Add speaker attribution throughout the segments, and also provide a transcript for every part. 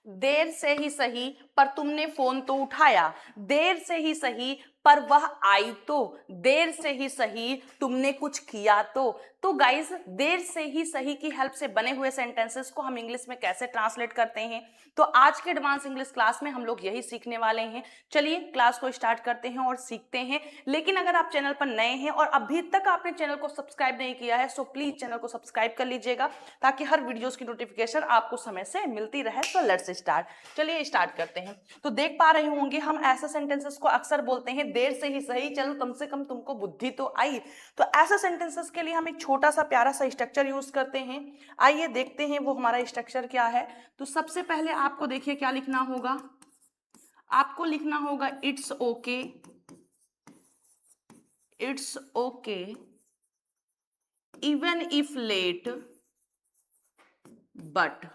Speaker 1: देर से ही सही पर तुमने फोन तो उठाया, देर से ही सही पर वह आई तो, देर से ही सही तुमने कुछ किया तो गाइस, देर से ही सही की हेल्प से बने हुए सेंटेंसेस को हम इंग्लिश में कैसे ट्रांसलेट करते हैं, तो आज के एडवांस इंग्लिश क्लास में हम लोग यही सीखने वाले हैं। चलिए क्लास को स्टार्ट करते हैं और सीखते हैं। लेकिन अगर आप चैनल पर नए हैं और अभी तक आपने चैनल को सब्सक्राइब नहीं किया है, सो प्लीज चैनल को सब्सक्राइब कर लीजिएगा ताकि हर वीडियोस की नोटिफिकेशन आपको समय से मिलती रहे। तो लेट्स स्टार्ट, चलिए स्टार्ट करते हैं। तो देख पा रहे होंगे हम ऐसे सेंटेंसेस को अक्सर बोलते हैं, देर से ही सही, चलो कम से कम तुमको बुद्धि तो आई। तो ऐसे सेंटेंसेस के लिए हम एक छोटा सा प्यारा सा स्ट्रक्चर यूज करते हैं। आइए देखते हैं वो हमारा स्ट्रक्चर क्या है। तो सबसे पहले आपको देखिए क्या लिखना होगा, आपको लिखना होगा it's okay, it's okay even if late but,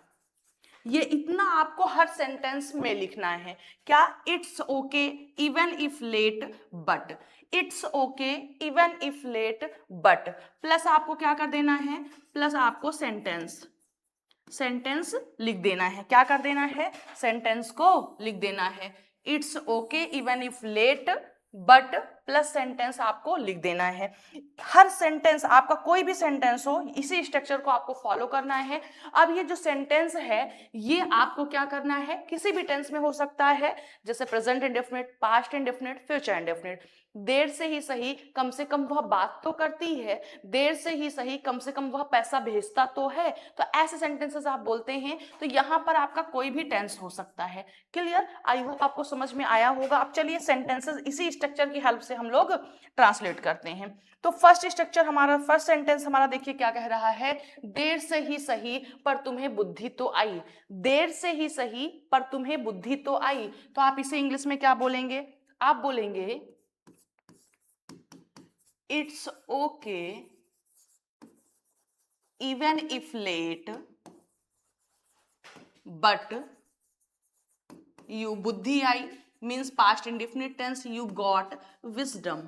Speaker 1: ये इतना आपको हर सेंटेंस में लिखना है। क्या? It's okay even if late but, it's okay even if late but, plus आपको क्या कर देना है, प्लस आपको सेंटेंस, सेंटेंस लिख देना है। क्या कर देना है? सेंटेंस को लिख देना है। It's okay even if late but plus sentence आपको लिख देना है। हर सेंटेंस आपका कोई भी सेंटेंस हो, इसी स्ट्रक्चर को आपको फॉलो करना है। अब ये जो सेंटेंस है ये आपको क्या करना है, किसी भी टेंस में हो सकता है, जैसे present indefinite, past indefinite, future indefinite. देर से ही सही कम से कम वह बात तो करती है, देर से ही सही कम से कम वह पैसा भेजता तो है। तो ऐसे सेंटेंसेस आप बोलते हैं। तो यहाँ पर आपका कोई भी टेंस हो सकता है। क्लियर? आई होप आपको समझ में आया होगा। अब चलिए सेंटेंसेस इसी स्ट्रक्चर की हेल्प से हम लोग ट्रांसलेट करते हैं। तो फर्स्ट स्ट्रक्चर हमारा, फर्स्ट सेंटेंस हमारा देखिए क्या कह रहा है, देर से ही सही पर तुम्हें बुद्धि तो आई, देर से ही सही पर तुम्हें बुद्धि तो आई। तो आप इसे इंग्लिश में क्या बोलेंगे? आप बोलेंगे it's okay even if late but you, बुद्धि आई means past indefinite tense, you got wisdom।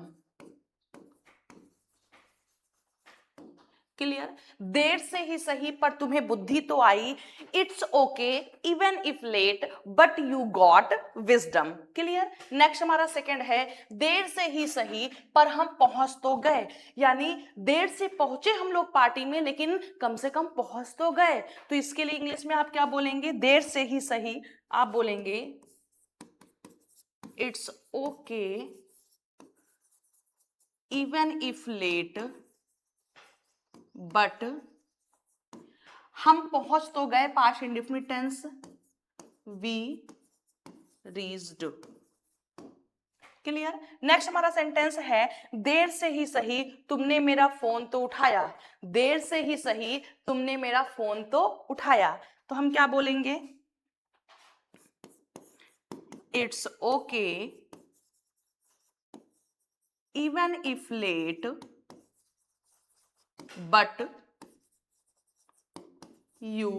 Speaker 1: Clear? देर से ही सही पर तुम्हें बुद्धि तो आई, it's okay even if late but you got wisdom. Clear? Next हमारा सेकंड है, देर से ही सही पर हम पहुंच तो गए, यानी देर से पहुंचे हम लोग पार्टी में लेकिन कम से कम पहुंच तो गए। तो इसके लिए इंग्लिश में आप क्या बोलेंगे? देर से ही सही आप बोलेंगे it's okay even if late but, हम पहुंच तो गए, past indefinite tense, we reached. Clear? Next हमारा सेंटेंस है, देर से ही सही तुमने मेरा फोन तो उठाया, देर से ही सही तुमने मेरा फोन तो उठाया। तो हम क्या बोलेंगे? It's okay even if late but you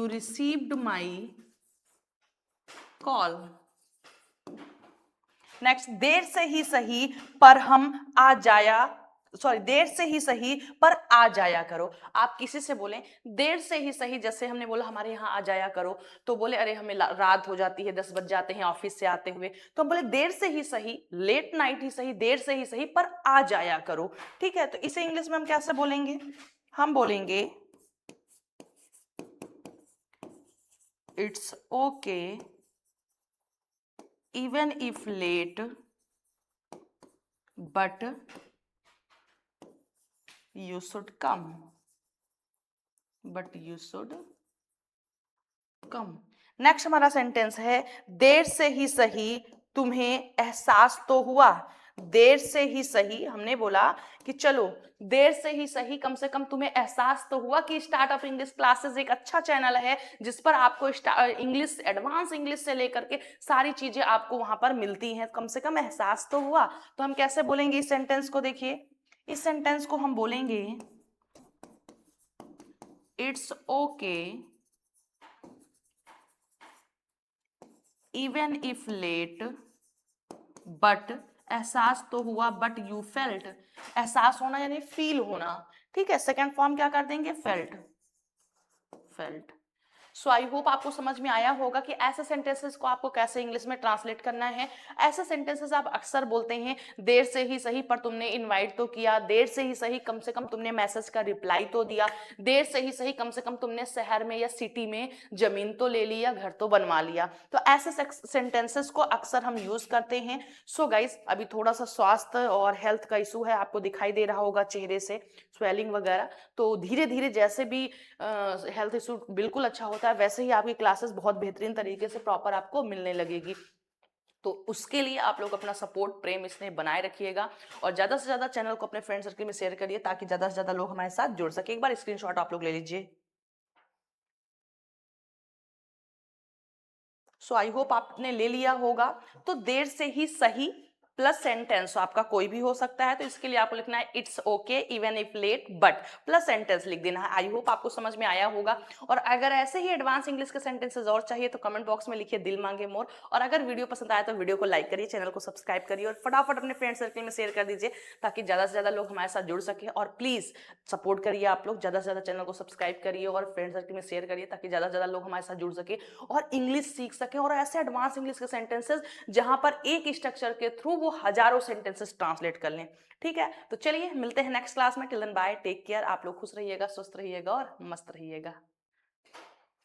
Speaker 1: received my call। नेक्स्ट, देर से ही सही पर हम आ जाया, सॉरी देर से ही सही पर आ जाया करो। आप किसी से बोलें देर से ही सही, जैसे हमने बोला हमारे यहाँ आ जाया करो, तो बोले अरे हमें रात हो जाती है, 10 बज जाते हैं ऑफिस से आते हुए, तो हम बोले देर से ही सही, लेट नाइट ही सही, देर से ही सही पर आ जाया करो। ठीक है? तो इसे इंग्लिश में हम कैसे बोलेंगे? हम बोलेंगे it's okay even if late but you should come, but you should come। Next हमारा सेंटेंस है, देर से ही सही तुम्हें एहसास तो हुआ, देर से ही सही हमने बोला कि चलो देर से ही सही कम से कम तुम्हें एहसास तो हुआ कि स्टार्ट ऑफ इंग्लिश क्लासेस एक अच्छा चैनल है जिस पर आपको इंग्लिश, एडवांस इंग्लिश से लेकर के सारी चीजें आपको वहां पर मिलती हैं, कम से कम एहसास तो हुआ। तो हम कैसे बोलेंगे इस सेंटेंस को? देखिए इस सेंटेंस को हम बोलेंगे it's okay even if late but, एहसास तो हुआ बट यू फेल्ट, एहसास होना यानी फील होना। ठीक है? सेकेंड फॉर्म क्या कर देंगे? Felt. Felt. So I hope आपको समझ में आया होगा कि ऐसे सेंटेंसेस को आपको कैसे इंग्लिश में ट्रांसलेट करना है। ऐसे सेंटेंसेस आप अक्सर बोलते हैं, देर से ही सही पर तुमने इनवाइट तो किया, देर से ही सही कम से कम तुमने मैसेज का रिप्लाई तो दिया, देर से ही सही कम से कम तुमने शहर में या सिटी में जमीन तो ले लिया, घर तो बनवा लिया। तो ऐसे सेंटेंसेस को अक्सर हम यूज करते हैं। सो गाइज, अभी थोड़ा सा स्वास्थ्य और हेल्थ का इशू है, आपको दिखाई दे रहा होगा चेहरे से स्वेलिंग वगैरह। तो धीरे धीरे जैसे भी हेल्थ इशू बिल्कुल अच्छा होता है, वैसे ही आपकी क्लासेस बहुत बेहतरीन तरीके से प्रॉपर आपको मिलने लगेगी। तो उसके लिए आप लोग अपना सपोर्ट प्रेम इसने बनाए रखिएगा और ज्यादा से ज्यादा चैनल को अपने फ्रेंड सर्कल में शेयर करिए ताकि ज्यादा से ज्यादा लोग हमारे साथ जुड़ सके। एक बार स्क्रीनशॉट आप लोग ले लीजिए। सो आई होप आपने ले लिया होगा। तो देर से ही सही प्लस सेंटेंस आपका कोई भी हो सकता है, तो इसके लिए आपको लिखना है it's okay even if late but, plus sentence लिख देना है। आई होप आपको समझ में आया होगा। और अगर ऐसे ही एडवांस इंग्लिश के सेंटेंसेस और चाहिए तो कमेंट बॉक्स में लिखिए दिल मांगे मोर। और अगर वीडियो पसंद आया तो वीडियो को लाइक करिए, चैनल को सब्सक्राइब करिए और फटाफट अपने फ्रेंड सर्कल में शेयर कर दीजिए ताकि ज्यादा से ज्यादा लोग हमारे साथ जुड़ सके। और प्लीज सपोर्ट करिए, आप लोग ज्यादा से ज्यादा चैनल को सब्सक्राइब करिए और फ्रेंड सर्कल में शेयर करिए ताकि ज्यादा से ज्यादा लोग हमारे साथ जुड़ सके और इंग्लिश सीख सके। और ऐसे एडवांस इंग्लिश के सेंटेंसेस जहां पर एक स्ट्रक्चर के थ्रू वो हजारों सेंटेंसेस ट्रांसलेट कर लें। ठीक है, तो चलिए मिलते हैं नेक्स्ट क्लास में। Till then bye, take care. आप लोग खुश रहिएगा, स्वस्थ रहिएगा और मस्त रहिएगा।